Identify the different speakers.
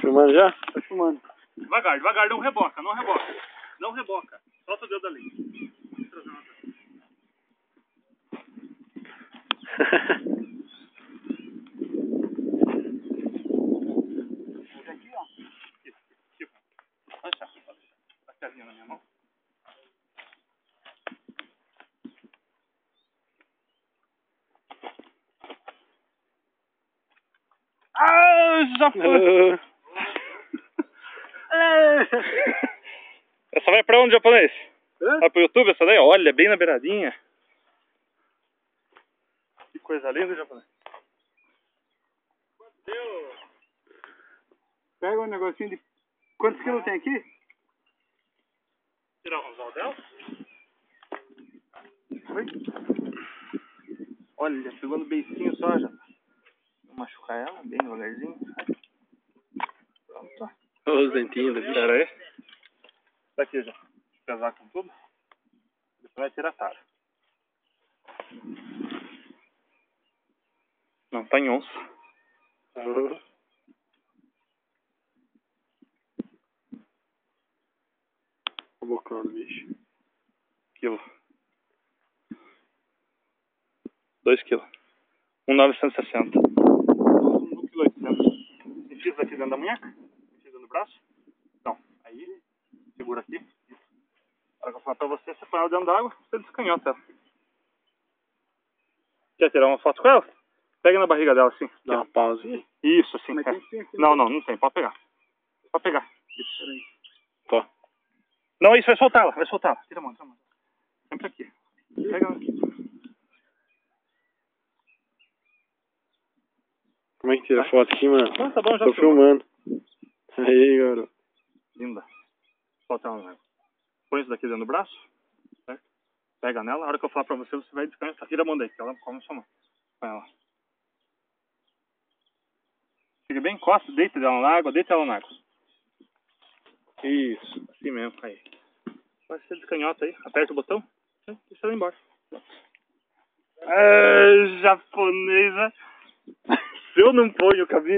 Speaker 1: Filmando já?
Speaker 2: Tô filmando. Devagar, devagar, não reboca, não reboca. Não reboca. Solta o dedo dali. Aqui, ó. Aqui, pode deixar, pode deixar. Tá casinha na minha mão. Ah, já foi. Essa vai pra onde, japonês? Vai pro YouTube essa daí? Olha, bem na beiradinha. Que coisa linda, japonês. Pega um negocinho de... Quantos quilos tem aqui? Tirar o anzol dela? Oi? Olha, pegou no beicinho só já. Vou machucar ela bem devagarzinho. Pronto.
Speaker 1: Olha os dentinhos da bicha.
Speaker 2: Pera aí. Daqui já. Pesar com tudo. Depois vai tirar a tara. Não, tá em onça.
Speaker 1: O bocão do bicho.
Speaker 2: Quilo. 2 quilos. 1,960. 1,800. Enfia aqui dentro da munheca. Enfia dentro do braço. Então, aí, segura aqui. A hora que eu falar pra você, você põe ela dentro d'água, você descanhota ela. Quer tirar uma foto com ela? Pega na barriga dela assim.
Speaker 1: Dá uma pausa.
Speaker 2: Isso, assim. Não, não tem. Pode pegar. Pode pegar. Isso.
Speaker 1: Tô.
Speaker 2: Não, isso, vai soltar ela. Vai soltar ela. Tira a mão, tira a mão. Sempre aqui. Pega ela aqui.
Speaker 1: Como é que tira a foto aqui, mano?
Speaker 2: Não, tá bom, já
Speaker 1: tô filmando. Aí, garoto.
Speaker 2: Linda. Solta ela, né? Põe isso daqui dentro do braço. Certo? Pega nela. A hora que eu falar pra você, você vai descansar. Tira a mão daí, que ela come a sua mão. Põe ela. Fica bem, encosta, deita ela na água, deita ela na água. Isso, assim mesmo, aí. Vai ser descanhota aí, aperta o botão e deixa ela embora. Ah, japonesa. Se eu não ponho o cabelo.